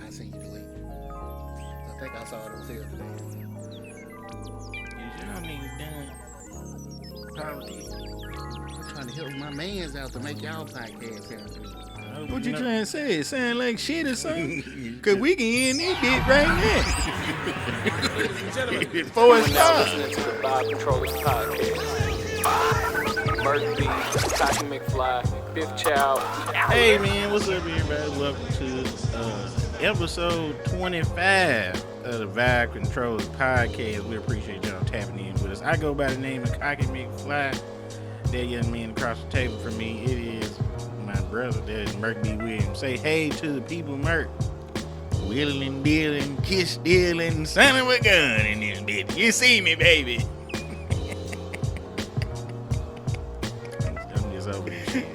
I seen you delete. I think I saw it on sale today. Y'all niggas done. Probably. I'm trying to help my mans out to make y'all podcast sound good. What you trying to say? It sound like shit or something? Cause we can end this bit right now. 4 stars. Listening to the Vibe Controllers podcast. Merc B, Cocky McFly, Fifth Child. Hey man, what's up everybody? Welcome to episode 25 of the Vibe Controllers podcast. We appreciate y'all tapping in with us. I go by the name of Cocky McFly. That young man across the table from me, it is my brother, that is Merc B. Williams. Say hey to the people, Merc. Wheeling, dealing, kiss stealing, son of a gun in this bitch. You see me, baby. I'm just over this shit.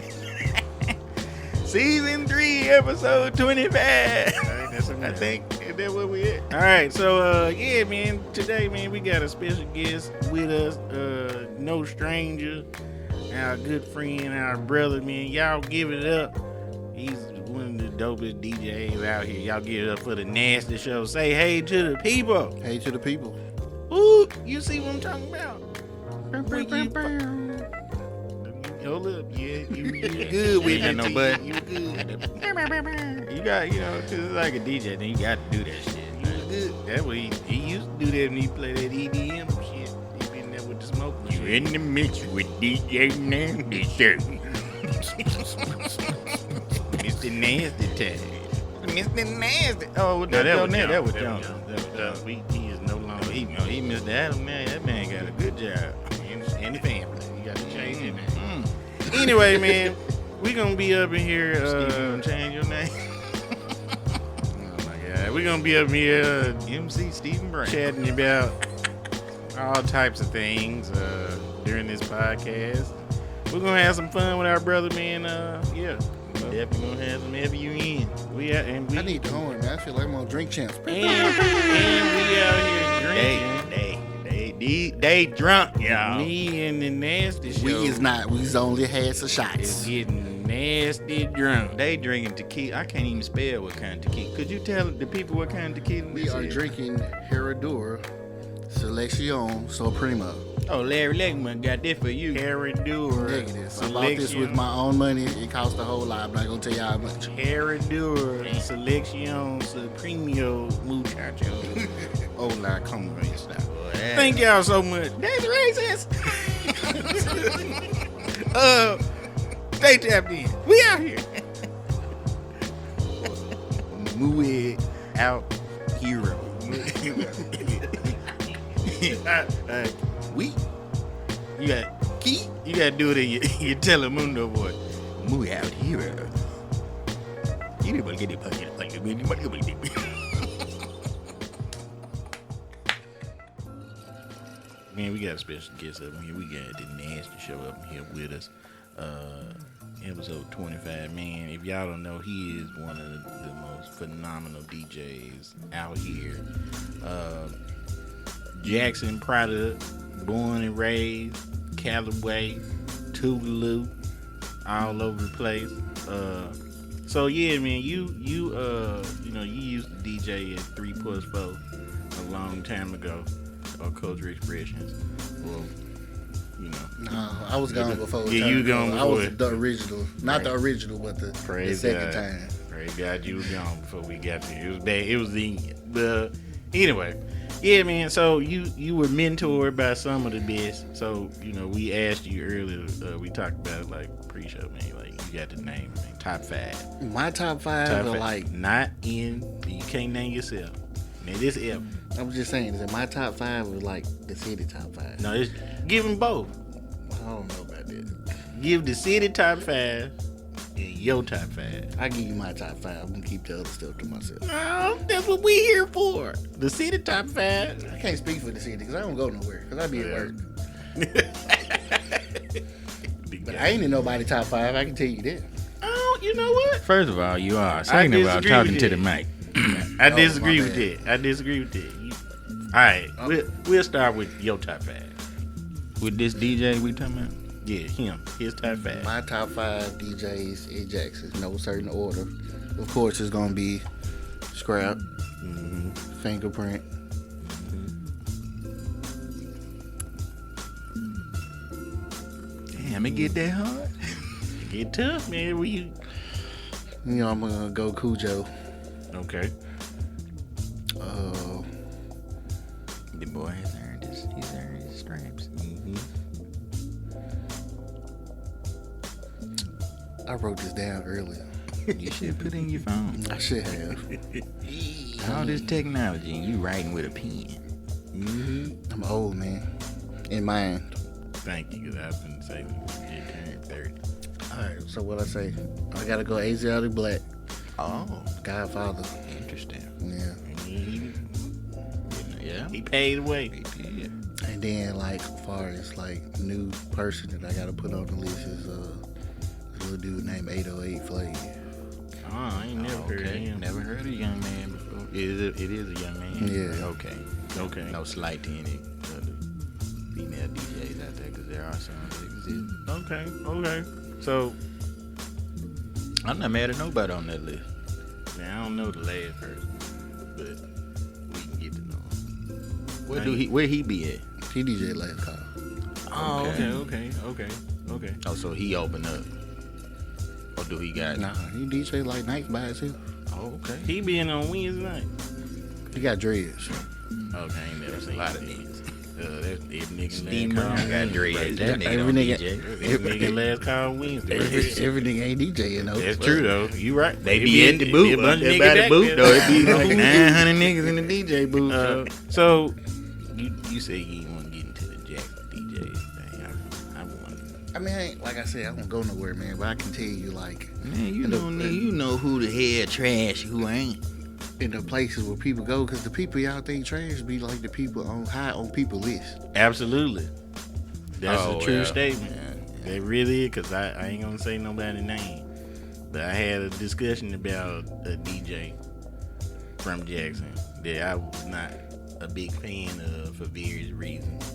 Season 3, episode 25. I think that's what we at. All right, so yeah, man. Today, man, we got a special guest with us. No stranger, our good friend, our brother, man. Y'all give it up. He's one of the dopest DJs out here. Y'all give it up for the Nasty Sho. Say hey to the people. Hey to the people. Ooh, you see what I'm talking about? Hold up, yeah, you good with it, no butt. You good. You got, cause it's like a DJ, then you got to do that shit. You good. That's what he used to do that when he played that EDM shit. He been there with the smoke. You in the mix with DJ Nasty Sho. Mr. Nasty Tag. Mr. Nasty. Oh, that was Jones. He is no longer. He Mr. Adam now. That man got a good job in the family. You got to change it, man. Anyway, man, we gonna be up in here. Change your name. Oh my God, we gonna be up here. MC Stephen Brown chatting about all types of things during this podcast. We're gonna have some fun with our brother, man. Yeah, definitely gonna have some heavy you in. I need the horn, man. I feel like I'm on Drink Champs. And we out here drinking. They drunk, y'all. Me and the Nasty Sho. We is not. We's only had some shots. Is getting nasty drunk. They drinking tequila. I can't even spell what kind of tequila. Could you tell the people what kind of tequila we are drinking? Herradura Selection Suprema. Oh, Larry Legman got that for you. Herradura. Negative. I bought this with my own money. It cost a whole lot. I'm not gonna tell y'all how much. Herradura Selection Supremo Muchacho. Oh, like, come on, stop. Thank y'all so much. That's racist. Stay tapped in. We out here. Move out hero. We. You got key. You gotta do it in your Telemundo voice. Move out hero. You need to get it. Man, we got a special guest up here. We got the Nasty Sho up here with us. Episode 25. Man, if y'all don't know, he is one of the most phenomenal DJs out here. Jackson product, born and raised, Callaway, Tougaloo, all over the place. So yeah, man, you used to DJ at 3+4 a long time ago. Or Culture Expressions. Well, No, I was gone before. Yeah, you gone before. I was the original. Not the original, but the second time. Praise God, you was gone before we got there. It was bad. It was the anyway. Yeah, man. So you were mentored by some of the best. So, we asked you earlier, we talked about it like pre-show, man. Like, you got the name, man. Top 5. My top 5 are like... Not in... You can't name yourself. Man, this F. I was just saying, that my top 5 was like the city top 5. No, give them both. I don't know about that. Give the city top 5 and your top 5. I give you my top 5. I'm gonna keep the other stuff to myself. No, that's what we here for. The city top 5. I can't speak for the city because I don't go nowhere because I be at work. But I ain't in nobody top 5. I can tell you that. Oh, you know what? First of all, you are. Second of all, talking to the mic. I disagree with that. All right, we'll start with your top 5. With this DJ we talking about? Yeah, him. His top 5. My top 5 DJs at Jackson, no certain order. Of course, it's gonna be Scrap. Fingerprint. Damn, it get that hard. It get tough, man. Where you? You know, I'm gonna go Cujo. Okay. The boy has earned he's earned his stripes. I wrote this down earlier. You should put it in your phone. I should have. All this technology and you writing with a pen. I'm old, man. In mind. Thank you, because I've been saying it turned 30. Alright, so what I say? I gotta go Asiatic Black. Oh, Godfather. interesting. Yeah. Yeah, He paid away. he did. And then, like, as far as, like, new person that I gotta put on the list is, this little dude named 808 Flav. Oh, I ain't never heard of him. Never heard of a young man before. It is a young man. Yeah. Okay. No slight to any other female DJs out there, because there are some that exist. Okay. So, I'm not mad at nobody on that list. man, I don't know the last person, but we can get to know him. Where he be at? He DJ Last Call. Oh, Okay. okay. Oh, so he opened up. Or do he got? Nah, he DJ like nights by himself. Oh, okay. He being on Wednesday night. He got dreads. Okay, I ain't never seen A lot of that. niggas. That's every nigga Steve last Brown call got dreads. Wednesday. That nigga Every don't nigga- DJ. Every nigga last call Wednesday. Everything ain't DJing though. That's true though. You right. They It be at the it booth. be a bunch of They niggas by the back booth there. though. It be like 900 niggas in the DJ booth. So you say you ain't want to get into the Jackson DJs thing. I want. I mean, like I said, I won't go nowhere, man. But I can tell you, like, Man, you know who the hell trash, who ain't. in the places where people go, because the people y'all think trash be like the people on high on people list. Absolutely. That's Oh, a true yeah. statement. Yeah. They really is, because I ain't gonna say nobody's name, but I had a discussion about a DJ from Jackson that I was not a big fan of for various reasons,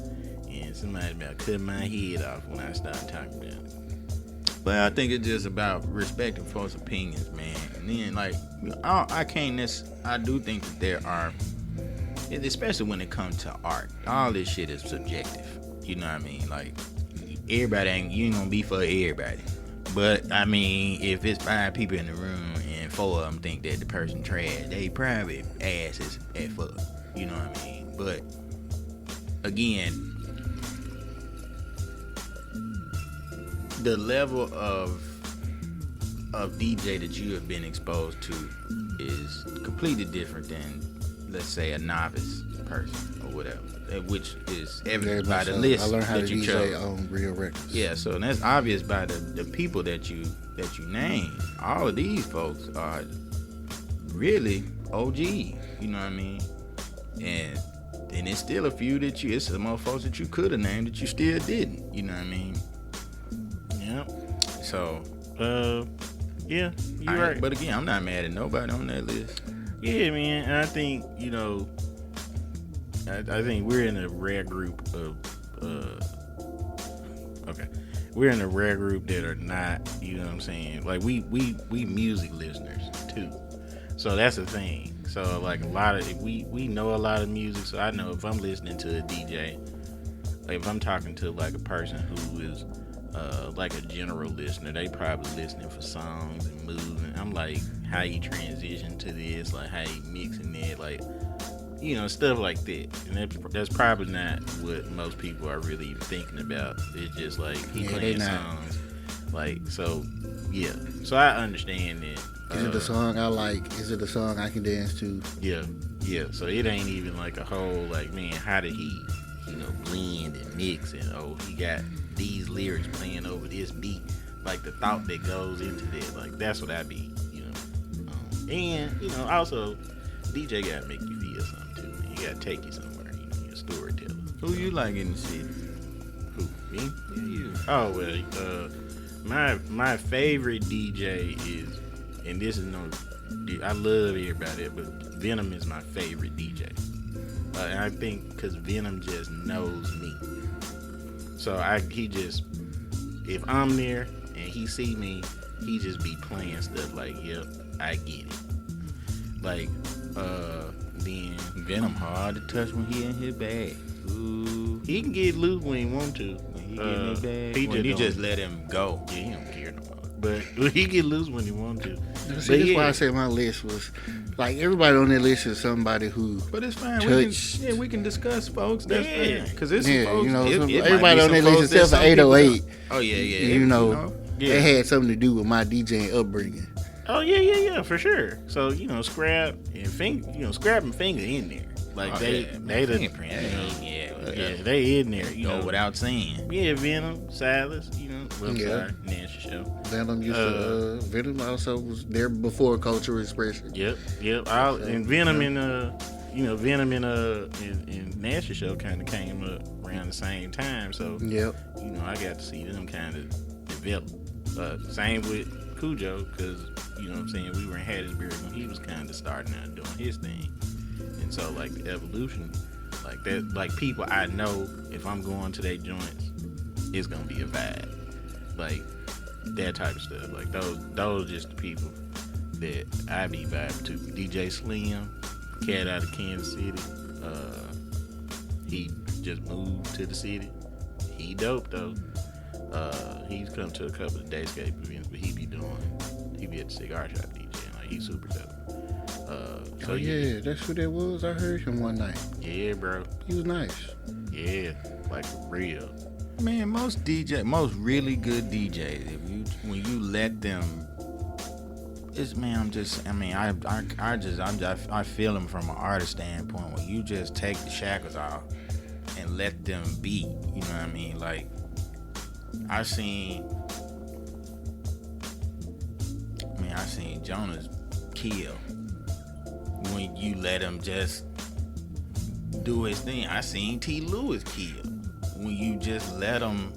and somebody about cut my head off when I started talking about it. But I think it's just about respecting folks' opinions, man. And then, like, I do think that there are, especially when it comes to art, all this shit is subjective. You know what I mean? Like, you ain't gonna be for everybody. But, I mean, if it's 5 people in the room and 4 of them think that the person trash, they private ass is at fuck. You know what I mean? But, again, the level of DJ that you have been exposed to is completely different than, let's say, a novice person or whatever, which is evident by the list I learned how to that you DJ chose. on Real Records. Yeah, so that's obvious by the people that you name. All of these folks are really OG. You know what I mean? And it's still a few it's some more folks that you could have named that you still didn't. You know what I mean? Yep. So, yeah, you're right. But again, I'm not mad at nobody on that list. Yeah, man, and I think, you know, I think we're in a rare group of, we're in a rare group that are not, you know what I'm saying? Like, we music listeners, too. So that's the thing. So, like, we know a lot of music, so I know if I'm listening to a DJ, like, if I'm talking to, like, a person who is, like a general listener, they probably listening for songs and moves, and I'm like, how you transition to this, like how you mixing it, like, you know, stuff like that. And that's probably not what most people are really even thinking about. It's just like he playing songs, like, so yeah. So I understand that. Is it the song I like? Is it the song I can dance to? Yeah. So it ain't even like a whole, like, man, how did he, you know, blend and mix, and he got these lyrics playing over this beat, like the thought that goes into that, like, that's what I be, you know. And, you know, also DJ gotta make you feel something too, man. You gotta take you somewhere, you know, you're a storyteller. Who you like in the city? Who, me? Yeah, you. Oh, well, my favorite DJ is, and this is I love everybody, but Venom is my favorite DJ. And I think because Venom just knows me. So if I'm there and he see me, he just be playing stuff like, yep, I get it. Like, Then Venom hard to touch when he in his bag. Ooh. he can get loose when he want to. When he get in his bag. He When you don't- just let him go. Yeah, he don't care no more. But he get loose when he want to. See, that's why I said my list was like everybody on that list is somebody who. But it's fine. Touched. We can discuss, folks. That's Yeah. fine. Because it's Yeah, some folks. you know, it might everybody be on some that folks list that except for some people 808. don't. Oh yeah. You know, Yeah. it had something to do with my DJing upbringing. Oh yeah, for sure. So Scrap and Finger in there. Like Oh, they yeah, they the Fingerprint. yeah, they in there. Go without saying. Yeah, Venom, Silas, Well, I'm Yeah. sorry, Nasty Sho. Venom used to. Venom also was there before Cultural Expression. Yep. And Venom and Nasty Show kind of came up around the same time. So Yep. I got to see them kind of develop. Same with Cujo, because what I'm saying, we were in Hattiesburg when he was kind of starting out doing his thing, and so like the evolution, like that, like people I know, if I'm going to their joints, it's gonna be a vibe, like that type of stuff. Like those just the people that I be vibing to. DJ Slim, cat out of Kansas City. He just moved to the city. He dope though. He's come to a couple of Dayscape events, but he be at the cigar shop DJing. Like he's super dope. Oh yeah, that's who that was. I heard him one night. Yeah, bro. He was nice. Yeah, like for real. Man, most really good DJs, when you let them, I feel them from an artist standpoint. When you just take the shackles off and let them be, you know what I mean? Like, I seen Jonas kill when you let him just do his thing. I seen T. Lewis kill when you just let him.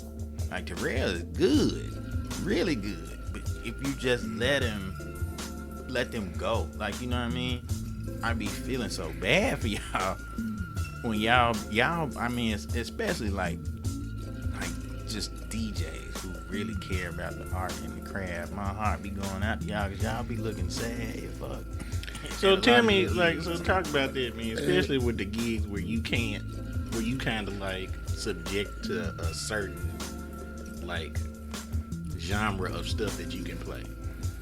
Like, Terrell is good, really good, but if you just let them go, like, you know what I mean? I be feeling so bad for y'all when y'all I mean, especially like just DJs who really care about the art and the craft. My heart be going out to y'all because y'all be looking sad as fuck. So And a tell lot me, of like, gigs, so talk about that, man. Especially with the gigs where you kind of like subject to a certain like genre of stuff that you can play,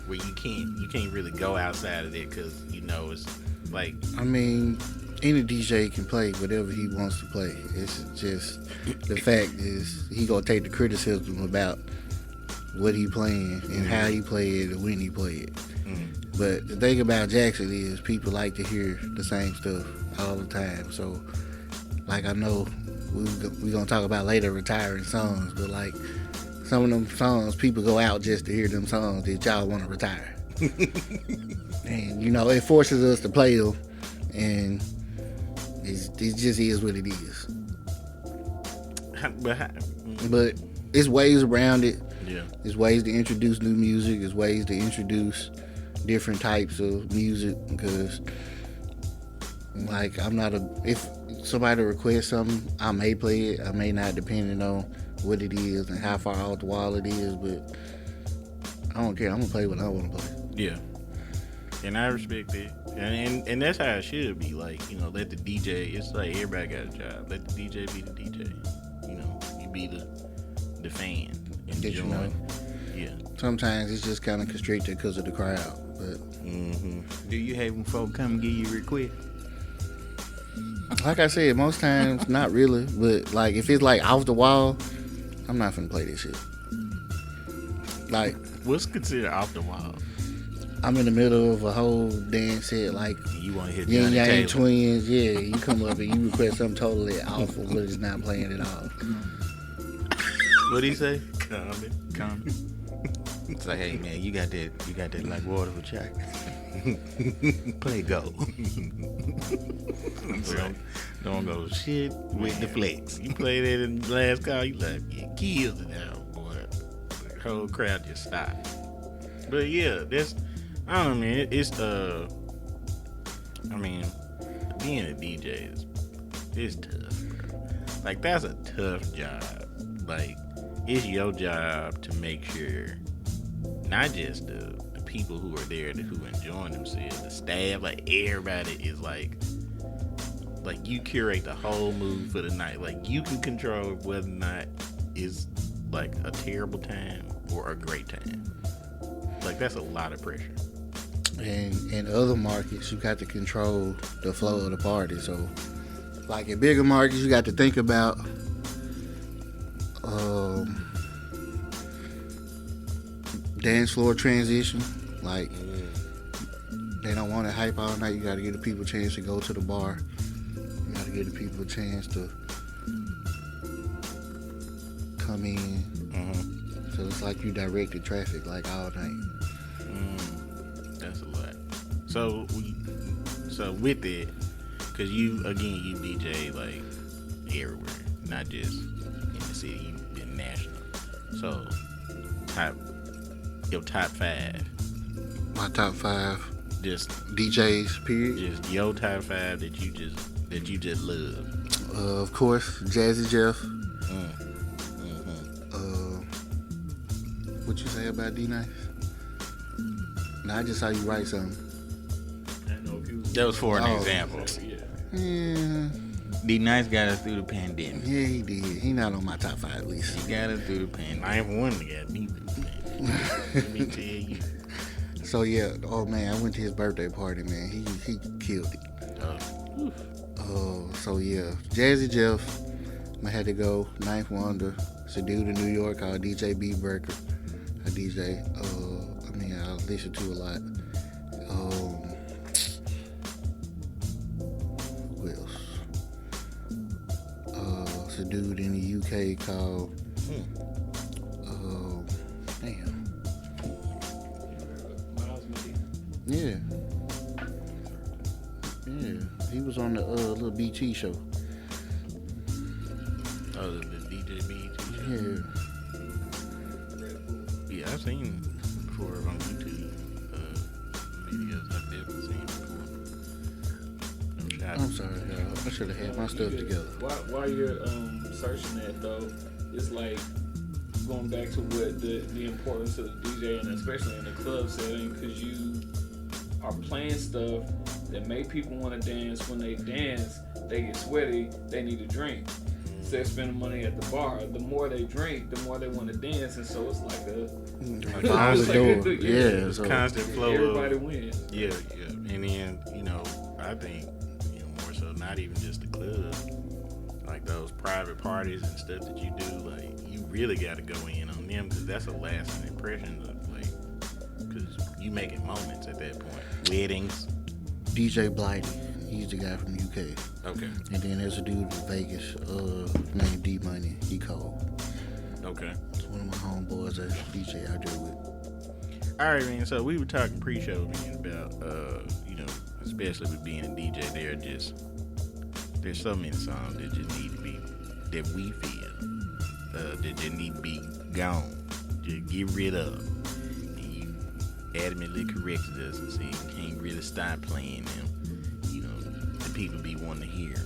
where you can't really go outside of it because it's like, I mean, any DJ can play whatever he wants to play. It's just the fact is he gonna take the criticism about what he playing and how he play it and when he play it. But the thing about Jackson is people like to hear the same stuff all the time. So, like, I know we gonna talk about later retiring songs, but like some of them songs, people go out just to hear them songs that y'all want to retire. And it forces us to play them, and it just is what it is. But it's ways around it. yeah, There's ways to introduce new music. There's ways to introduce different types of music, because like if somebody requests something, I may play it, I may not, depending on what it is and how far off the wall it is, but I don't care. I'm gonna play what I want to play. yeah. And I respect that, and that's how it should be. Like, let the DJ. It's like everybody got a job. Let the DJ be the DJ. You be the fan. Did you know? Yeah. Sometimes it's just kind of constricted because of the crowd, but Do you hate when folk come and give you a request? like I said, most times not really. But like if it's like off the wall, I'm not finna play this shit. Like, What's considered off the wall? I'm in the middle of a whole dance set, like You want to hear Yin Johnny Yang Taylor? Twins. Yeah, you come up and you request something totally awful, but it's not playing at all. What'd he say? Comment. It's like, hey man, you got that like water for Jack. Play go. Don't go shit with the flex. You play that in the last call, you like, yeah, kills it out, boy. The whole crowd just stopped. But yeah, I don't know, man. It's I mean, being a DJ is tough, bro. Like, that's a tough job. Like, it's your job to make sure not just the people who are there who enjoying themselves, the staff, like everybody is like you curate the whole mood for the night. Like you can control whether or not it's like a terrible time or a great time. Like that's a lot of pressure. And in other markets, you got to control the flow of the party. So, like in bigger markets, you got to think about dance floor transition. Like they don't want to hype all night. You got to give the people a chance to go to the bar. You got to give the people a chance to come in. So it's like you directed traffic like all night. That's a lot. So with it, cause you DJ like everywhere, not just in the city. You've been national. So your top 5. My top 5. Just DJs, period. Just your top 5 that you just love. Of course, Jazzy Jeff. What you say about D-Nice? Nah, I just saw you write something. That was for an example. Yeah. D-Nice got us through the pandemic. Yeah, he did. He not on my top 5 at least. He got us through the pandemic. I ain't one to get me through the pandemic. Let me tell you. So yeah, oh man, I went to his birthday party, man. He killed it. So yeah, Jazzy Jeff, I had to go. Ninth Wonder. It's a dude in New York called DJ B Breaker. I DJ. I listen to a lot. Who else? It's a dude in the UK called. Damn. Yeah. He was on the little BT show. Oh, the DJ BT show? Yeah. Yeah, I've seen him before on YouTube videos. I've definitely seen him before. I'm sorry, y'all. I should have had my stuff together. While you're searching that though, it's like going back to what the importance of the DJ, and especially in the club setting, because you are playing stuff that make people want to dance. When they dance, they get sweaty, they need a drink. So they're spending money at the bar. The more they drink, the more they want to dance, and so it's like a it's so constant flow. Everybody wins. Yeah. And then, I think, more so not even just the club, like those private parties and stuff that you do, like you really got to go in on them, because that's a lasting impression of, like, because you making moments at that point. Weddings. DJ Blighty, he's the guy from UK. Okay. And then there's a dude in Vegas named D Money. He cold. Okay. It's one of my homeboys that DJ I do with. All right, man. So we were talking pre-show, man, about especially with being a DJ, there's so many songs that just need to be, that we feel that just need to be gone, just get rid of. And you adamantly corrected us and said you can't really stop playing them. The people be wanting to hear.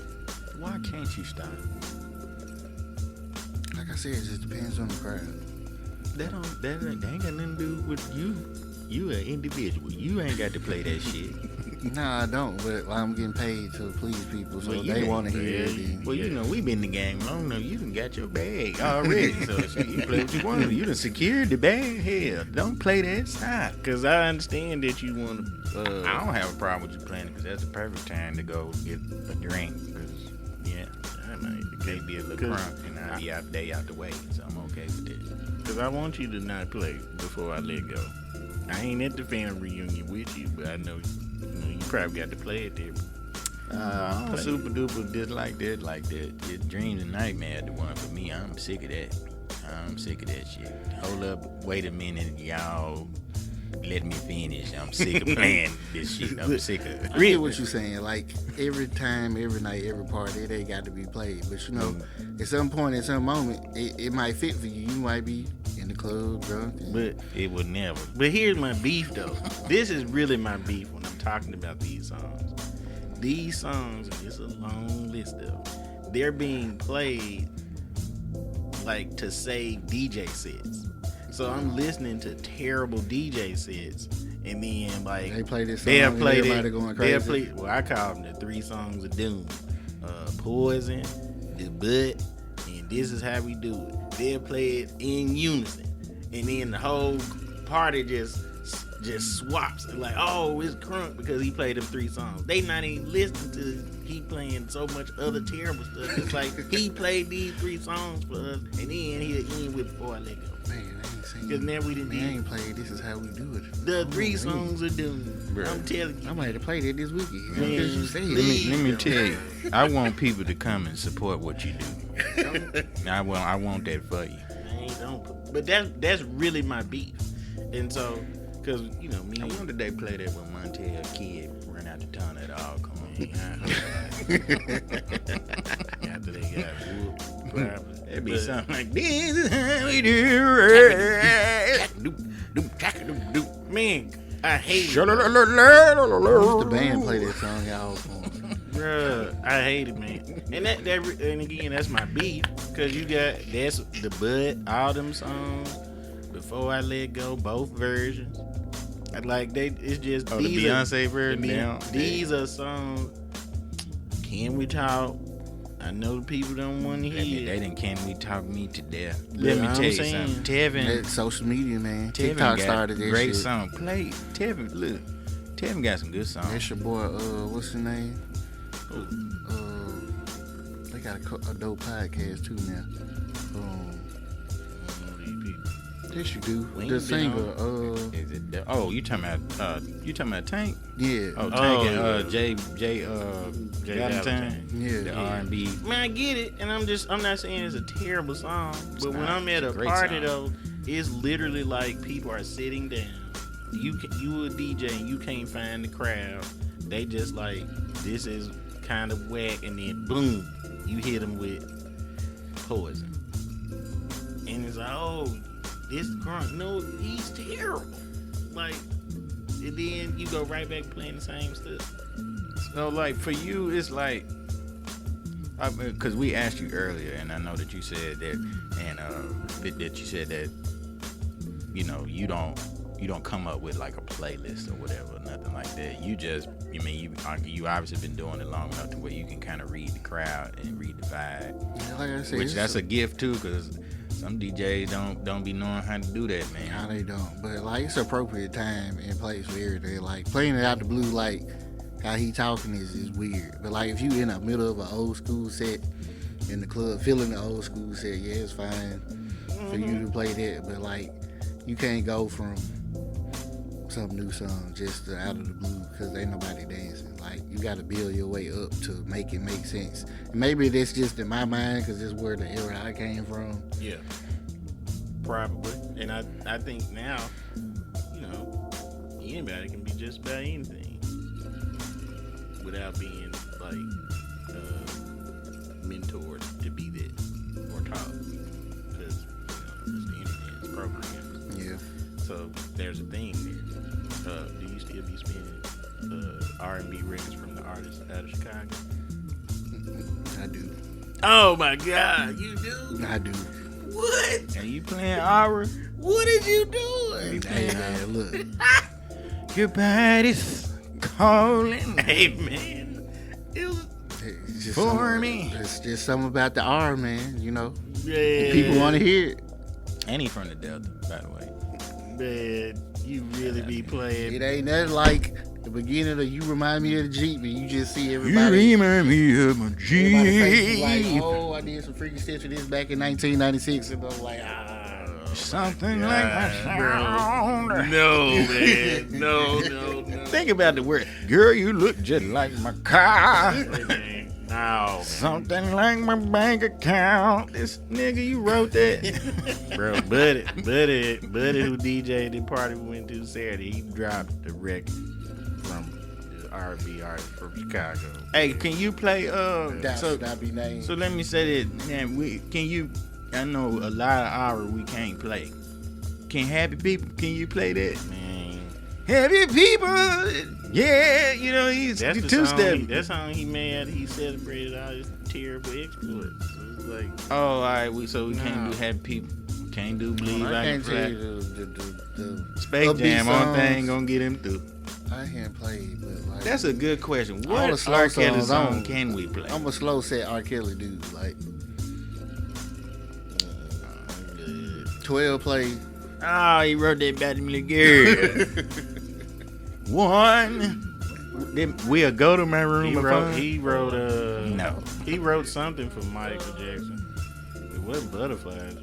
Why can't you stop? Like I said, it just depends on the crowd. That ain't got nothing to do with you. You an individual. You ain't got to play that shit. Nah, I don't. But I'm getting paid to please people, so they want to hear it. Well, we been in the game long enough. You done got your bag already. So you play what you want. You done secured the bag. Hell, don't play that. Stop. Because I understand that you want to. I don't have a problem with you playing it, because that's the perfect time to go get a drink. Because, it may be a little crunk, and I'll be out the way. So I'm okay with it. Because I want you to not play before I let go. I ain't at the family reunion with you, but I know you probably got to play it there. Super duper did like that. Your dreams and nightmares the one for me. I'm sick of that. I'm sick of that shit. Hold up, wait a minute, y'all. Let me finish. I'm sick of playing this shit. I'm sick of it. I get what you're saying. Like, every time, every night, every party, it ain't got to be played. But, at some point, at some moment, it might fit for you. You might be in the club, drunk. But it would never. But here's my beef, though. This is really my beef when I'm talking about these songs. These songs, and it's a long list of them, they're being played, like, to save DJ sets. So I'm listening to terrible DJ sets, and then like They play this song they'll and play everybody it. going They'll crazy. play. Well, I call them the 3 songs of doom: Poison, The Butt, and This Is How We Do It. They'll play it in unison, and then the whole party just swaps. They're like, oh, it's crunk because he played them 3 songs. They not even listening to he playing so much other terrible stuff. It's like he played these 3 songs for us, and then he'll end with Before I Let Go. Man, I ain't seen. Because now we didn't. Man, I ain't played. This Is How We Do It. The 3 songs are doomed. Bruh. I'm telling you. I might have played it this weekend. Man, Because you said Let me tell you, I want people to come and support what you do. I want that for you. Man, don't. But that's really my beef. And so, because, you know, me. I wonder they play that when Montel Kid run out the tunnel at all. Come on. After they got whooped, probably. It'd be But- something like, this is how we do it. Man, I hate it. the band play that song y'all on. Bruh, I hate it, man. And and again, that's my beef. Because you got, that's The Bud, all them songs, Before I Let Go, both versions. Like, it's just, Oh, the these are- Beyonce version now? These are songs. Can we talk? I know the people don't want to hear. They didn't Can We Talk Me to Death. Yeah, Let me I'm tell you saying. something. Tevin That social media, man. Tevin TikTok got started that great shit. song. Play Tevin. Look, Tevin got some good songs. That's your boy, what's his name? They got a dope podcast too now. Yes, you do. We ain't The been singer, Is it that? Oh, you talking about Tank? yeah. Oh, Tank and yeah. Jay Jay Valentine. Valentine. Yeah. The Yeah. R&B. Man, I get it, and I'm not saying it's a terrible song, but when I'm at It's a a great party song. though, it's literally like people are sitting down. You a DJ and you can't find the crowd. They just like, this is kind of whack, and then boom, you hit them with Poison, and it's like, oh, this grunt. No, he's terrible. Like, and then you go right back playing the same stuff. So, like, for you, it's like, because we asked you earlier, and I know that you said that, and that you said that, you know, you don't come up with like a playlist or whatever, nothing like that. You just, you obviously been doing it long enough to where you can kind of read the crowd and read the vibe, Yeah, like I said, which that's a gift too, because some DJs don't be knowing how to do that, man. Nah, they don't. But like, it's appropriate time and place for everything. Like playing it out the blue, like how he talking is weird. But like if you in the middle of an old school set in the club, feeling the old school set, yeah, it's fine for you to play that. But like, you can't go from some new song just out of the blue because ain't nobody dancing. Like, you got to build your way up to make it make sense. And maybe that's just in my mind because it's where the era I came from. Yeah, probably. And I think now, you know, anybody can be just about anything without being like mentored to be that or taught, because you know, it's the internet, it's programmed. Yeah. So there's a thing there. Do you still be spinning R&B records from the artists out of Chicago? I do. Oh my God, you do? I do. What? And you playing Aura? What is you doing? Hey, man, look. Your body's calling. Hey man, it was It's just For something- me. It's just something about the R, man, you know. man. People want to hear it. And he from the Delta, by the way. Man, you really be playing. It ain't nothing like the beginning of You Remind Me of the Jeep, and you just see everybody. remind me of my Everybody faces like, Jeep. oh, I did some freaky steps with this back in 1996, and I'm like, Something like my sound. No, man. No. Think about the word. Girl, you look just like my car. Man. No, man. Something like my bank account. This nigga, you wrote that. Bro, Buddy who DJ'd the party we went to Saturday, he dropped the record from the R&B artist from Chicago. Hey, can you play? that So should not be named. let me say that. Man, can you? I know a lot of hours we can't play. Can Happy People? Can you play that? Man, Happy People. Yeah, you know he's that's the two song. step. That song he made. He celebrated all his terrible exploits. So it's like, Oh, all right. So we can't Nah. do Happy People. Can't do believe I I can can't tell fly. you the Space upbeat Jam, only songs. thing gonna get him through. I can't play, but like That's a good question. All What the slow R. Kelly songs, song can we play? I'm a slow set R. Kelly dude. Like 12 play. Oh, he wrote that about them little girl. One. Then we'll go to my room. He wrote No. He wrote something for Michael Jackson. It wasn't Butterflies.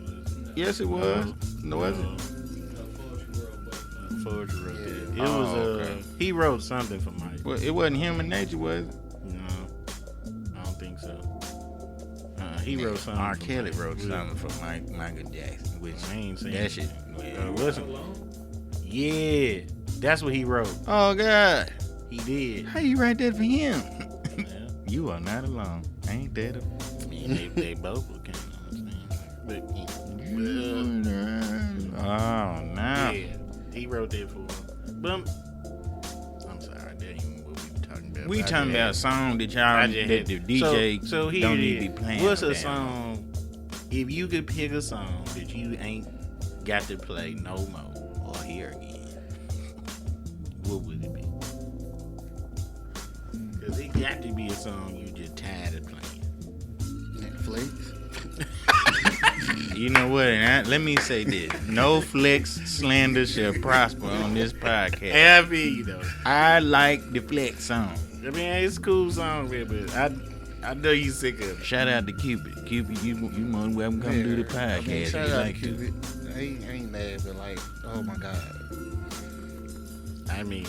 Yes, it was. No, was it? Forge wrote that. It Oh, was okay. he wrote something for Michael. Well, it wasn't Human Nature, was it? No, I don't think so. He wrote something. R. for Kelly Michael. wrote something for Michael Jackson, which I ain't seen that shit. It wasn't. Yeah, that's what he wrote. Oh God, He did. how you write that for him? Yeah. You are not alone. Ain't that a? I mean, they both were kind of on the same. Oh no. Yeah, he wrote that for him. But I'm sorry, that ain't what we were talking about. We I talking just about had- songs that y'all I that just the had- DJ so here don't it need to is. be playing. What's a damn. song? If you could pick a song that you ain't got to play no more or hear again, what would it be? Because it got to be a song you just tired of playing. Netflix. You know what? Let me say this: no flex slander shall prosper on this podcast. Happy, you know. I like the flex song. I mean, it's a cool song, man, but I know you sick of it. Shout out to Cupid. Cupid, you more than welcome to come do the podcast. I mean, if shout you out like to to. Cupid. I ain't mad, but like, oh my god. I mean,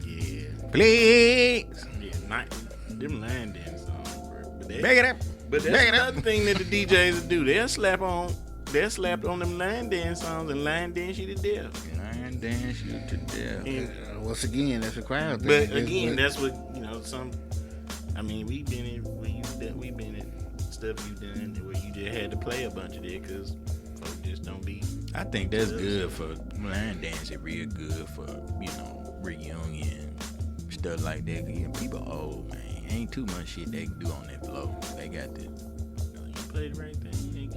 yeah. Flex. Yeah, not them line dance songs, bro. But Back it up. But that's another thing that the DJs do. They'll slap on them line dance songs and line dance you to death. Line dance you to death. And, Once again, that's a crowd thing. but again, that's what some. I mean, we've been in stuff you done where you just had to play a bunch of that because folks just don't be. I think that's good for line dancing. Real good for reunion stuff like that. 'Cause, people old, man. Ain't too much shit they can do on that floor. They got to. You play the right thing.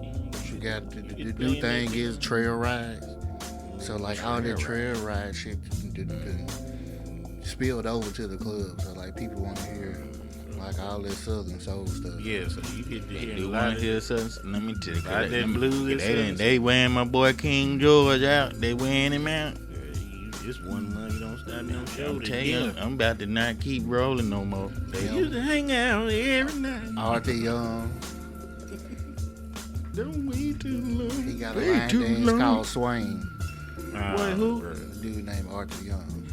You got the get new playing thing that is shit. trail rides. So like all that Trail trail ride shit spilled over to the club. So like people want to hear like all this Southern soul stuff. Yeah, so you get to They hear a do lot want of to hear something. Let me tell you. Lot of that blues and They wearing my boy King George out. They wearing him out. This 1 month you don't stop no show. I'm telling you, I'm about to not keep rolling no more. They used to hang out every night. Arthur Young, Don't wait too long. he got a Way line too dance long. called Swing. Wait, who? A dude named Arthur Young.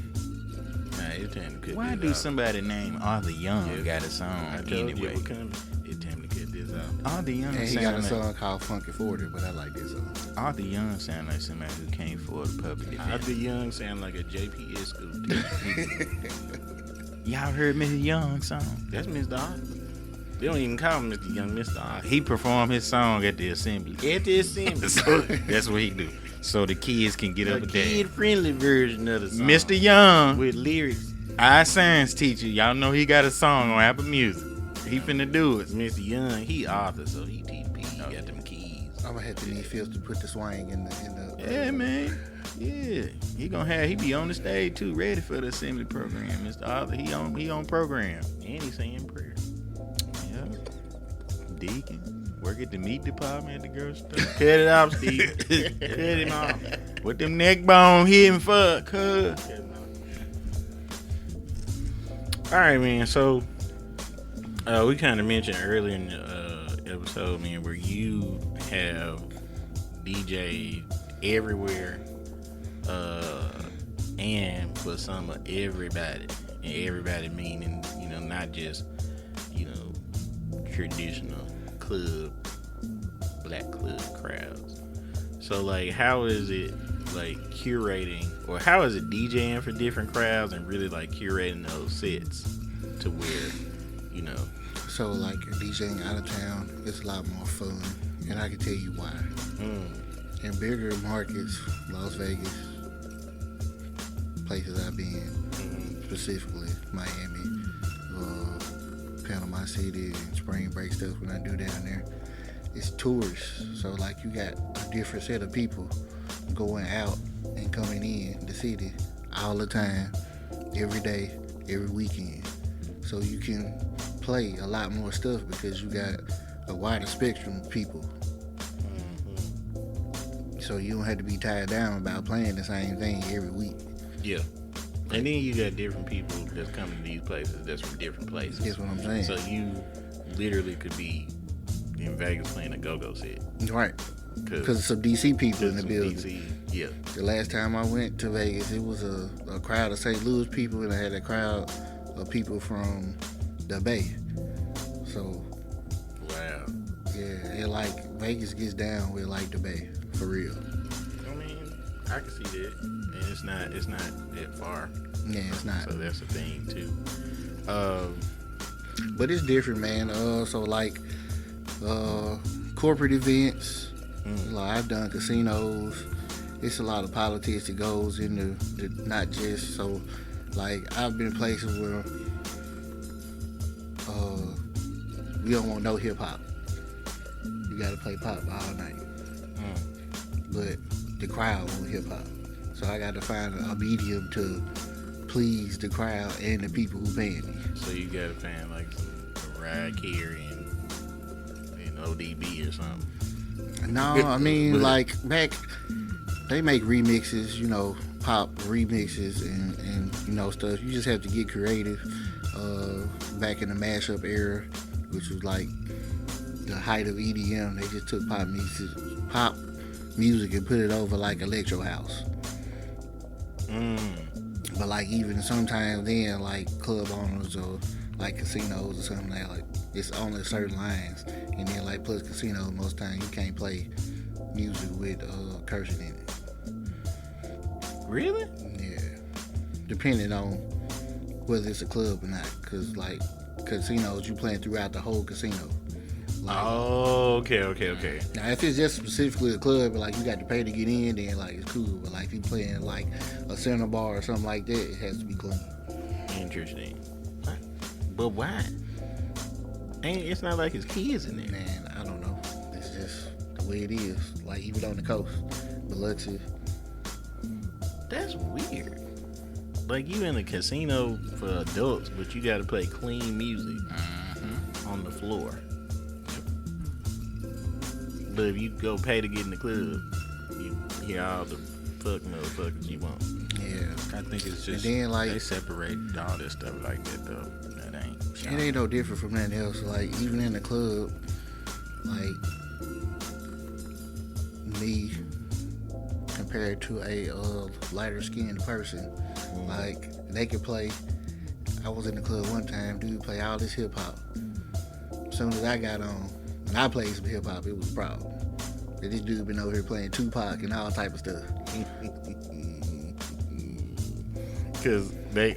Nah, it's time to cut Why this do out. somebody named Arthur Young Yeah. got a song I told anyway? you we're coming. It's time to cut this out. Arthur Young And he got a sound like song called Funky 40, but I like this song. Arthur Young sound like somebody who came for the public defense. Arthur Young sound like a JPS school teacher. Y'all heard Mr. Young song? That's Mr. Arthur. They don't even call him Mr. Young, Mr. Arthur. He performed his song at the assembly. At the assembly. So that's what he do. So the kids can get A up a day. kid-friendly version of the song. Mr. Young, With lyrics. our science teacher, y'all know he got a song on Apple Music. He finna do it. Mr. Young, he Arthur, so he TP. He got them keys. I'm gonna have to need Phils to put the swing in the. Yeah, man. Yeah, he be on the stage too, ready for the assembly program. Mr. Arthur, he on program. And he saying prayer. Yeah, Deacon, work at the meat department at the girl store. Cut it off, Steve. Cut him off. What them neck bone hitting for? Cuz. All right, man. So we kind of mentioned earlier in the episode, man, where you have DJ everywhere, and for some of everybody, and everybody meaning not just traditional black club crowds. So like, how is it like curating, or how is it DJing for different crowds and really like curating those sets to where So like DJing out of town, it's a lot more fun, and I can tell you why. In bigger markets, Las Vegas, places I've been, specifically Miami, Panama City, and spring break stuff when I do down there, it's tourists. So like you got a different set of people going out and coming in the city all the time, every day, every weekend. So you can play a lot more stuff because you got a wider spectrum of people. So you don't have to be tied down about playing the same thing every week. Yeah. And then you got different people that's coming to these places that's from different places. That's what I'm saying. So you literally could be in Vegas playing a go-go set. Right. Because some DC people in the building. DC, yeah. The last time I went to Vegas, it was a crowd of St. Louis people, and I had a crowd of people from the Bay. So, wow. Yeah, it like Vegas gets down with like the Bay, for real. I mean, I can see that, and it's not that far. Yeah, it's not. So that's the thing too. But it's different, man. So like corporate events. Like I've done casinos. It's a lot of politics that goes into not just so. Like I've been places where we don't want no hip hop. You gotta play pop all night. But the crowd want hip hop, so I got to find a medium to please the crowd and the people who paying me. So you gotta find like some Mariah Carey and ODB or something. No, I mean like back, they make remixes, you know, pop remixes and you know stuff. You just have to get creative. Back in the mashup era, which was like the height of EDM, they just took pop music and put it over like electro house. But like even sometimes then like club owners or like casinos or something like it's only certain lines, and then like plus casinos most times you can't play music with cursing in it. Really? Yeah, depending on whether it's a club or not, because like casinos you playing throughout the whole casino. Like, oh, okay. Now, if it's just specifically a club, like you got to pay to get in, then like it's cool. But like if you playing like a center bar or something like that, it has to be clean. Interesting. But why? It's not like his kids in there. Man, I don't know. It's just the way it is. Like even on the coast, Biloxi. That's weird. Like you in a casino for adults, but you got to play clean music on the floor. But if you go pay to get in the club, you hear all the fuck motherfuckers you want. Yeah, I think it's just and then, like, they separate all this stuff like that though. That ain't. It ain't no different from nothing else. Like even in the club, like me compared to a lighter skinned person, like they could play. I was in the club one time, dude play all this hip hop. As soon as I got on, when I played some hip hop, it was a problem. But this dude been over here playing Tupac and all type of stuff. Cause I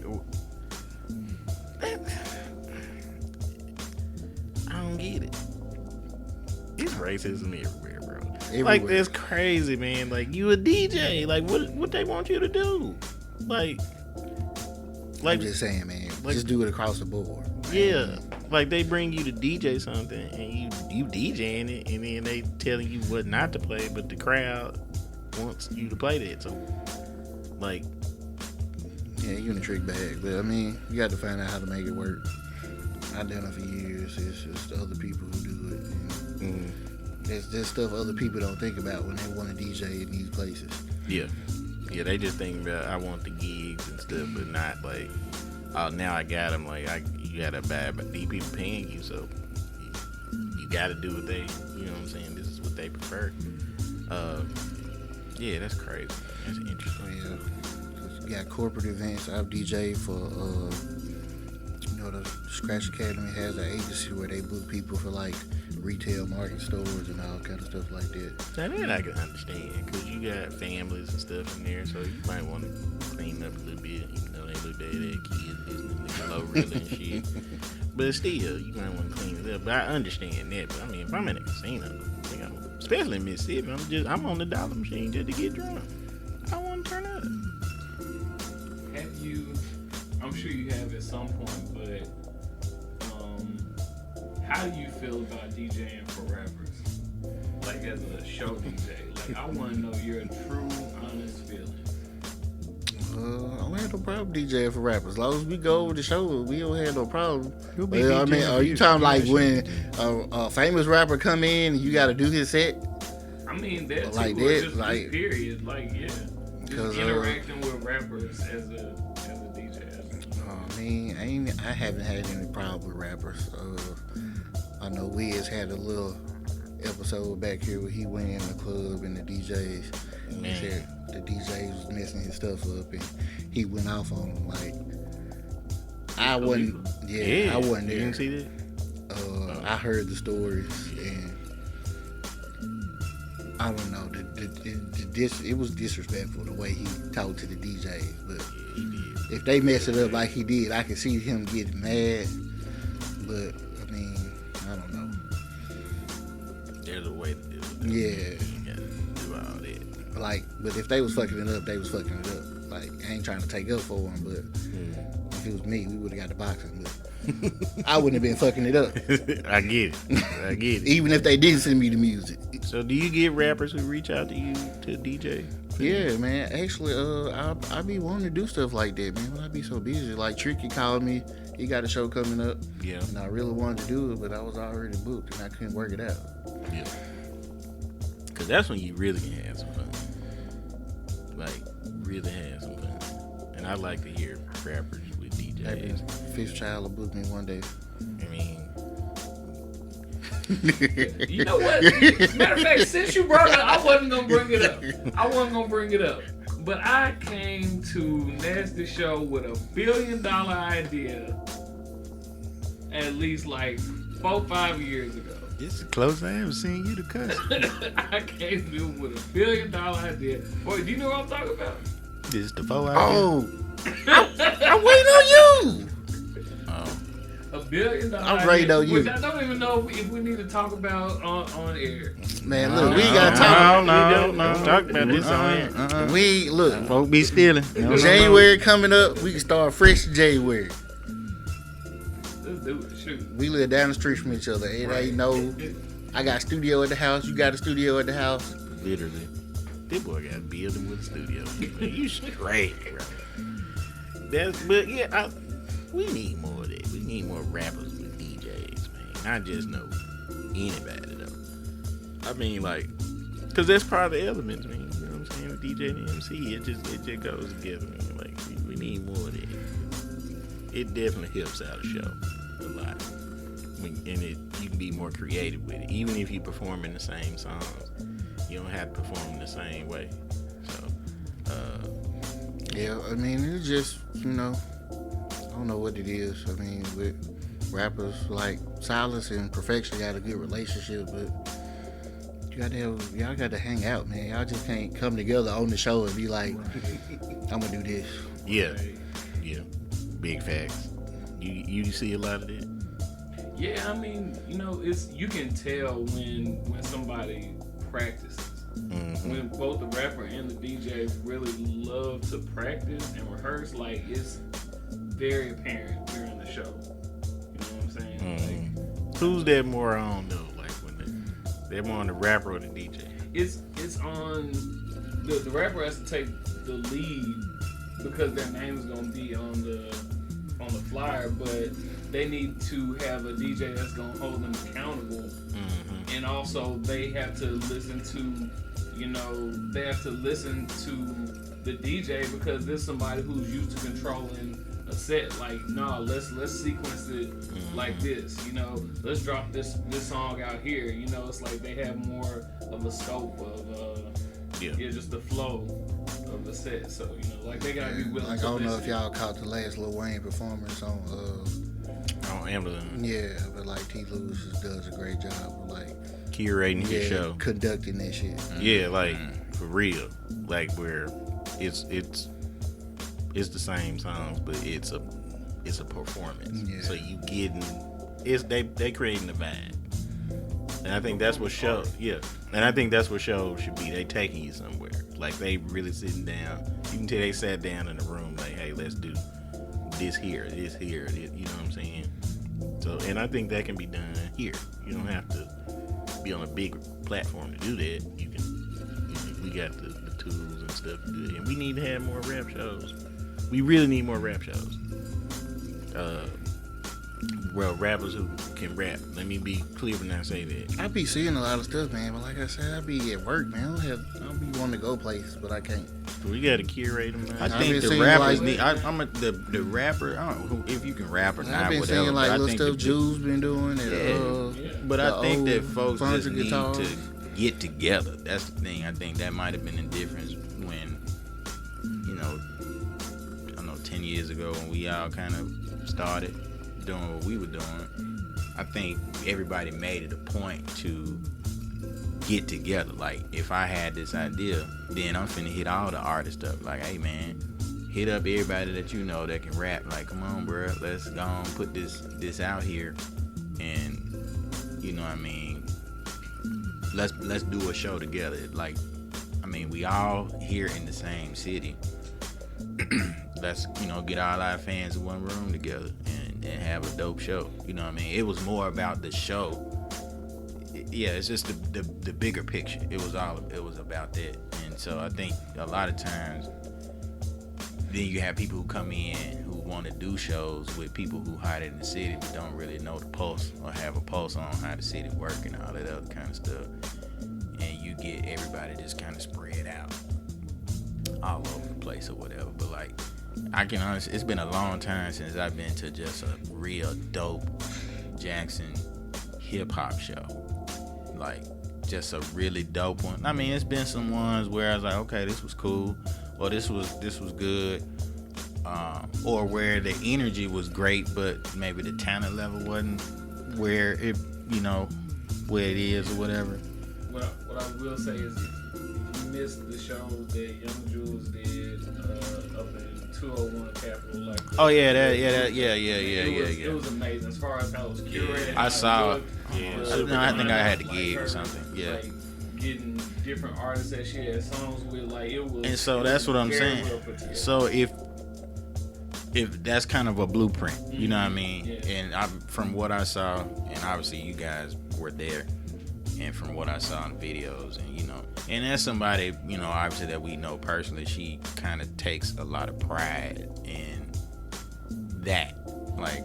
don't get it. It's racism everywhere, bro. Everywhere. Like that's crazy, man. Like you a DJ. Like what they want you to do? Like I'm just saying, man. Like, just do it across the board. Yeah. Like they bring you to DJ something and you DJing it, and then they telling you what not to play, but the crowd wants you to play that. So like, yeah, you in a trick bag. But I mean, you got to find out how to make it work. I've done it for years. It's just the other people who do it. You know? There's stuff other people don't think about when they want to DJ in these places. Yeah, they just think about I want the gigs and stuff, but not like, oh, now I got them. Like you gotta buy, but these people paying you, so you gotta do what they, you know what I'm saying? This is what they prefer. Yeah, that's crazy. That's interesting. Yeah, you got corporate events. I've DJed for, the Scratch Academy has an agency where they book people for like retail market stores and all kind of stuff like that. Now that I can understand, because you got families and stuff in there, so you might want to clean up a little bit, even though they look like they had kids listening to Glorilla and shit. But still, you might want to clean it up. But I understand that. But I mean, if I'm in a casino, especially in Mississippi, I'm on the dollar machine just to get drunk. I want to turn up. Have you? I'm sure you have at some point, but how do you feel about DJing for rappers? like as a show DJ? Like I want to know your true, honest feelings. I don't have no problem DJing for rappers. As long as we go over the show, we don't have no problem. But, I mean, are you talking like when a famous rapper come in and you got to do his set? I mean, that like too, that, just like period. Like just interacting with rappers as a DJ. I mean, I haven't had any problem with rappers. I know Wiz had a little episode back here where he went in the club and the DJs. And he said the DJs was messing his stuff up and he went off on them. Like I wasn't there. You didn't see that? I heard the stories and I don't know. It was disrespectful the way he talked to the DJs. But if they mess it up like he did, I could see him getting mad. But I mean, I don't know. There's a way to do it. Yeah. You gotta do all that. Like, but if they was fucking it up, they was fucking it up. Like, I ain't trying to take up for them, but if it was me, we would have got the boxing. But I wouldn't have been fucking it up. I get it. Even if they didn't send me the music. So, do you get rappers who reach out to you to DJ? Yeah, man. Actually, I be wanting to do stuff like that, man. When I be so busy, like Tricky called me. He got a show coming up. Yeah. And I really wanted to do it, but I was already booked and I couldn't work it out. Yeah. Cause that's when you really can have some fun. Like, really have some fun. And I like to hear rappers with DJs. Maybe Fifth Child will book me one day. I mean, You know what? Matter of fact, since you brought it up, I wasn't gonna bring it up. But I came to Nasty Sho with $1 billion idea at least like 4-5 years ago. it's the closest I ever seen you to cuss. I came to him with $1 billion idea. Boy, do you know what I'm talking about? This is the 4 hour. Oh, I'm waiting on you. $1 billion. I'm ready on you. Which I don't even know if we need to talk about on air. Man, look, we ain't got time. No. Talk about this on here. We look. Folk be stealing. January coming up, we can start fresh in January. Let's do it. Shoot. We live down the street from each other. It ain't no. I got a studio at the house. You got a studio at the house. Literally. This boy got a building with a studio. Man, you straight, bro. We need more of that. We need more rappers with DJs, man. Not just anybody though. I mean, like, cause that's part of the elements, man. You know what I'm saying? With DJ and MC, it just goes together, man. Like, we need more of that. It definitely helps out a show a lot. You can be more creative with it. Even if you perform in the same songs, you don't have to perform in the same way. So, Yeah, I mean, it's just, I don't know what it is. I mean, with rappers like Silas and Perfection got a good relationship, but y'all got to hang out, man. Y'all just can't come together on the show and be like, I'm gonna do this. yeah, big facts. You see a lot of that. Yeah, I mean, you can tell when somebody practices. Mm-hmm. When both the rapper and the DJ really love to practice and rehearse, like it's very apparent during the show. You know what I'm saying? Mm-hmm. Who's that more on though? Like when they're more on the rapper or the DJ? It's on the rapper has to take the lead because their name is gonna be on the flyer, but they need to have a DJ that's gonna hold them accountable. Mm-hmm. And also they have to listen to the DJ because there's somebody who's used to controlling a set. Like, no, let's sequence it like this. Let's drop this song out here. It's like they have more of a scope of just the flow of the set. So like they gotta be willing. Like, to I don't know listen. if y'all caught the last Lil Wayne performance on. On Amazon. Yeah, but like T. Lewis does a great job of like Curating your show. conducting that shit. Yeah, like for real. Like where it's the same songs, but it's a performance. Yeah. So you they creating the vibe. And I think that's what show And I think that's what shows should be. They taking you somewhere. Like they really sitting down. You can tell they sat down in the room like, hey, let's do this here. You know what I'm saying? So, and I think that can be done here. You don't have to be on a big platform to do that, you can. We got the tools and stuff to do it, and we need to have more rap shows. We really need more rap shows. Well, rappers who can rap. Let me be clear when I say that. I be seeing a lot of stuff, man. But like I said, I be at work, man. I don't be wanting to go places, but I can't. We got to curate them, man. I think the rappers need. The rapper. I don't know if you can rap or not. I've been whatever. seeing like but I little think stuff Jules been doing. And, But I think that folks just Fondra need guitars. to get together. That's the thing. I think that might have been the difference when, I know 10 years ago when we all kind of started doing what we were doing. I think everybody made it a point to get together. Like, if I had this idea, then I'm finna hit all the artists up. Like, hey, man, hit up everybody that you know that can rap. Like, come on, bro, let's go and put this out here. And, you know what I mean, let's do a show together. Like, I mean, we all here in the same city. Let's, get all our fans in one room together and have a dope show. You know what I mean? It was more about the show. Yeah, it's just the bigger picture. It was about that. And so I think a lot of times then you have people who come in who want to do shows with people who hide in the city but don't really know the pulse or have a pulse on how the city work and all that other kind of stuff. And you get everybody just kind of spread out all over the place or whatever. But like, I can honestly, it's been a long time since I've been to just a real dope Jackson hip hop show. Like, just a really dope one. I mean, it's been some ones where I was like, okay, this was cool, or this was good, or where the energy was great, but maybe the talent level wasn't where it, where it is or whatever. What I will say is, if you missed the show that Young Jules did up in 201 Capitol, like, it was amazing as far as how it was curated. I saw it. I think I had the like, gig or something. Yeah. Like, getting different artists that she had songs with, like, it was. And so that's what I'm saying. So if that's kind of a blueprint, you know what I mean? Yeah. And from what I saw, and obviously you guys were there, and from what I saw in videos, and and as somebody, obviously that we know personally, she kind of takes a lot of pride in that, like.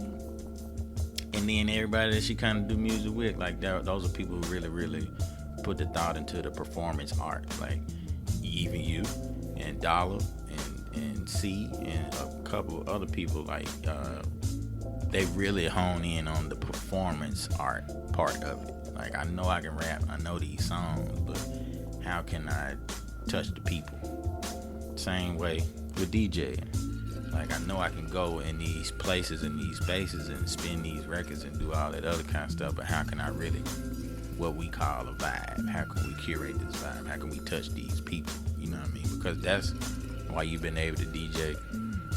And then everybody that she kind of do music with, like, those are people who really, really put the thought into the performance art. Like, even you and Dollar and C and a couple of other people, like, they really hone in on the performance art part of it. Like, I know I can rap, I know these songs, but how can I touch the people? Same way with DJing. Like, I know I can go in these places and these spaces and spin these records and do all that other kind of stuff, but how can I really, what we call a vibe, how can we curate this vibe? How can we touch these people? You know what I mean? Because that's why you've been able to DJ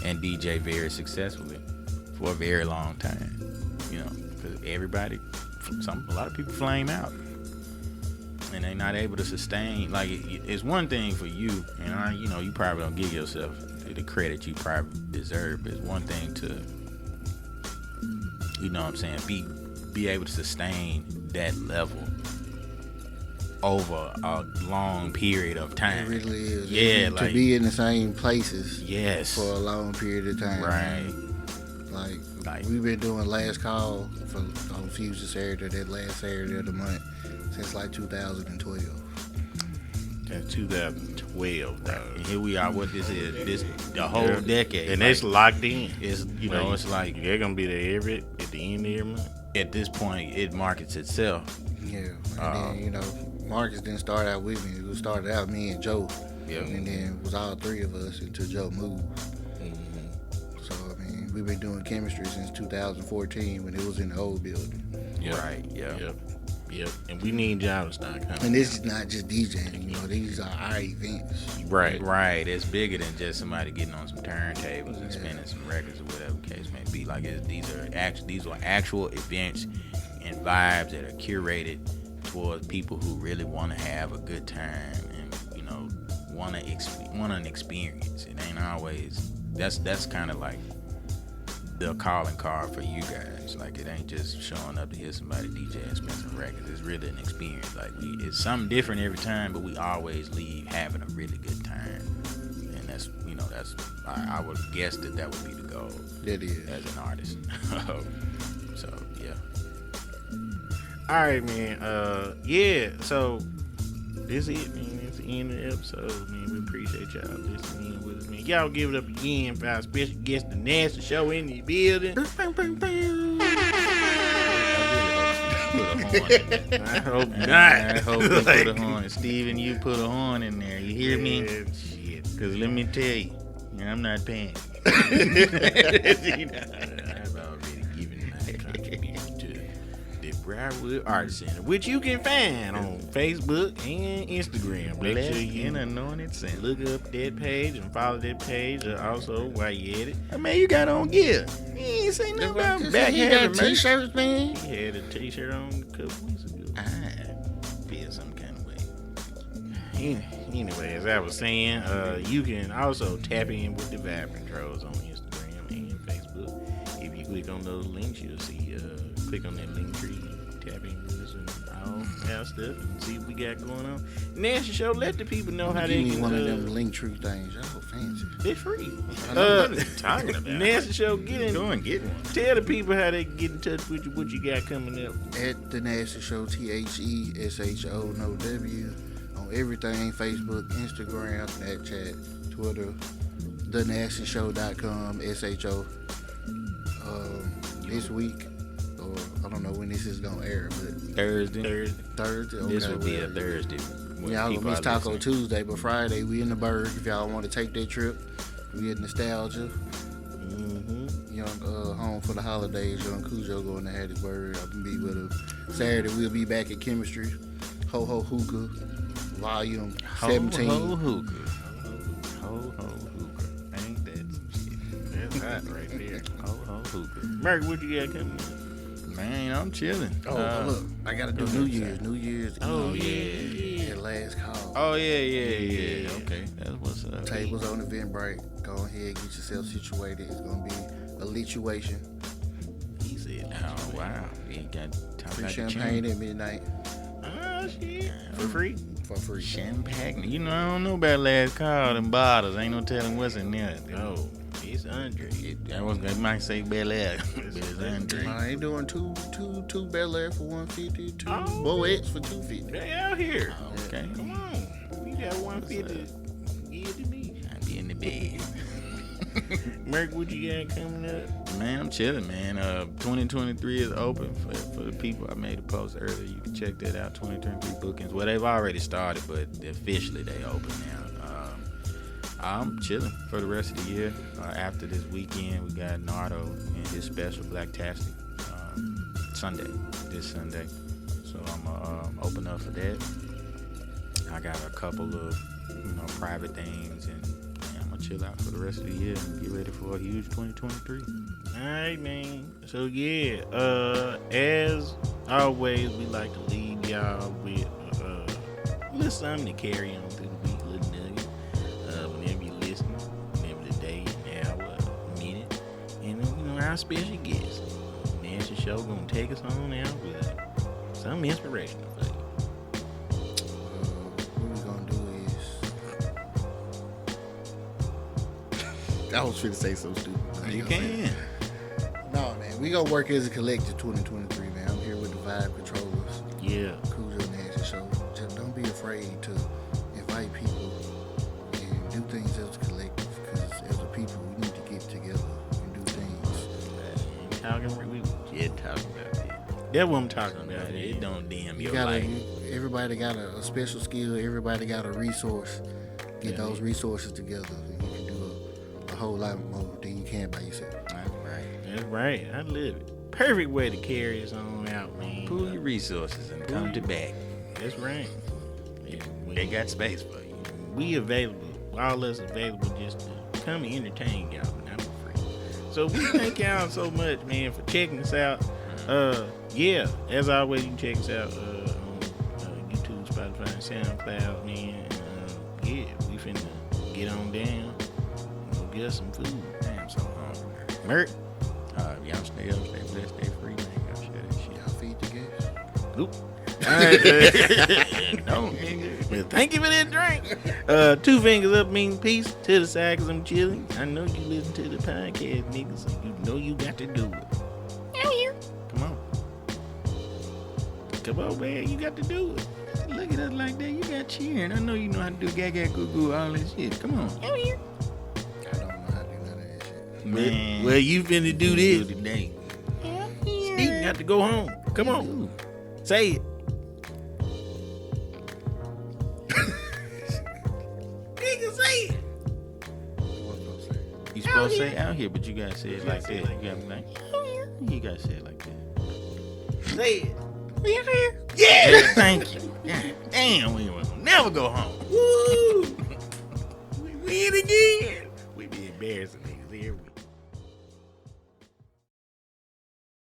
and DJ very successfully for a very long time. Because a lot of people flame out. And they're not able to sustain. Like, it's one thing for you, and you probably don't give yourself the credit you probably deserve. But it's one thing to, be able to sustain that level over a long period of time. It really is. Yeah, to be in the same places. Yes. For a long period of time. Right. Like we've been doing Last Call on Fusion Saturday, that last Saturday of the month, since like 2012. That's 2012, dog. And here we are. What this is? The whole decade, and it's locked in. It's it's like they're gonna be there at the end of every month. At this point, it markets itself. Yeah, and then Marcus didn't start out with me. It started out me and Joe. Yeah. And then it was all three of us until Joe moved. Mm-hmm. So we've been doing chemistry since 2014 when it was in the old building. Yep. Right. Yeah. Yep. And we need y'all to start coming. And this is not just DJing. These are our events. Right. It's bigger than just somebody getting on some turntables and spinning some records or whatever the case may be. Like, these are actual events and vibes that are curated towards people who really want to have a good time and want an experience. It ain't always. That's kind of like the calling card for you guys. Like, it ain't just showing up to hear somebody DJ and spin some records. It's really an experience. Like, it's something different every time, but we always leave having a really good time. And that's, I would guess that would be the goal. That is. As an artist. So, yeah. All right, man. Yeah. So this is it, man. It's the end of the episode, man. We appreciate y'all listening with us, man. Y'all give it up again for our special guest, the Nasty Sho in the building. I hope not. I hope you put a horn. Steven, you put a horn in there. You hear me? Shit. Because let me tell you, I'm not paying. I've already given my contribution to the Briarwood Art Center, which you can find on Facebook and Instagram. Make sure you anointed center. look up that page and follow that page. Also, while you at it, I mean, you got on gear. You ain't say nothing about back He having got merch. t-shirts, man. he had a T-shirt on a couple weeks ago. I feel some kind of way. Anyway, as I was saying, you can also tap in with the Vibe Controls on Instagram and Facebook. If you click on those links, you'll see, click on that link tree, tap in with us and all that stuff, and see what we got going on. Nasty Sho, let the people know how they Give me can. one of them link tree things. Y'all fancy. It's free. I know what you're talking about. Nasty Sho, get in. Go and get one. Tell the people how they can get in touch with you, what you got coming up. At the Nasty Show, THESHO, no W, on everything: Facebook, Instagram, Snapchat, Twitter, thenastyshow.com, SHO. This week, or I don't know when this is gonna air, but Thursday. Thursday. Okay, This would be a whatever. Thursday. when Y'all people gonna miss are Taco listening. Tuesday, but Friday we in the Berg. If y'all want to take that trip, we at Nostalgia. Young home for the holidays. Young Cujo going to Hattiesburg. I can be with him. Saturday we'll be back at Chemistry. Ho Ho Hookah, Volume 17. Ho hookah. Ho hookah. Ain't that some shit? That's hot right there. Ho hookah. Merc, what you got coming up? Man, I'm chilling. Oh, look, I gotta do New Year's. New Year's. Oh, Eve. yeah. That last call. Oh yeah. Okay, that's what's up. Tables on Eventbrite. Go ahead, get yourself situated. It's gonna be a lituation. He said, Oh wow, you got talk Free about the champagne at midnight oh, shit. For free? for free. champagne. You know, I don't know about last call and bottles. Ain't no telling what's in there. No, it's Andre. I might say Bel Air, but it's Andre. I ain't doing two Bel Air for 150, two Oh. Boettes for 250. They out here. Okay, Come on. We got 150. Give to me. I be in the bed. Merc, what you got coming up? Man, I'm chilling, man. 2023 is open for the people. I made a post earlier. You can check that out. 2023 bookings. Well, they've already started, but officially they open now. I'm chilling for the rest of the year. After this weekend, we got Nardo and his special Blacktastic this Sunday. So I'm open up for that. I got a couple of private things, and I'm gonna chill out for the rest of the year and get ready for a huge 2023. All right, man. So, yeah, as always, we like to leave y'all with a little something to carry on through the week, little nugget. Whenever you listen, whenever the day, an hour, a minute, and our special guest, Nasty Sho, gonna take us on out with some inspiration for you. What we gonna do is, I was finna say so stupid. I ain't You gonna say can. it. No, man, we gonna work as a collective 2023, man. I'm here with the Vibe Controllers, Yeah. Cujo Nasty Show. Just don't be afraid to invite people and do things as a collective, because as a people, we need to get together and do things. We just talking about that. That's what I'm talking about. It don't dim You your gotta, life. everybody got a special skill. Everybody got a resource. Get those resources together, and you can do a whole lot more than you can by yourself. That's right. I love it. Perfect way to carry us on out, man. Pool your resources and come to back. That's right. Yeah, They got space for you. we available. All us available just to come and entertain y'all, not for free. So we thank y'all so much, man, for checking us out. Yeah, as always, you can check us out on YouTube, Spotify, and SoundCloud, man. Yeah, we finna get on down and go get us some food. Damn, so hungry. Merc. Y'all stay up, stay blessed, stay free, man. Y'all share that shit. Y'all feed the gas. Oop. All right, no, nigga. Well, thank you for that drink. 2 fingers up mean peace to the side because I'm chilling. I know you listen to the podcast, nigga, so you know you got to do it. Come on. Come on, man. You got to do it. Look at us like that. You got cheering. I know you know how to do gaga, goo goo, all that shit. Come on. I don't know how to do none of that shit. Man. Well, you finna do this. Today. Steve got to go home. Come on. Say it. Nigga, say it. What's supposed to say? You supposed to say out here, but you gotta say it like that. You gotta like, you gotta say it like that. Say it. Yeah, thank you. God damn, we will never go home. Woo! We win again. We be embarrassing niggas every week.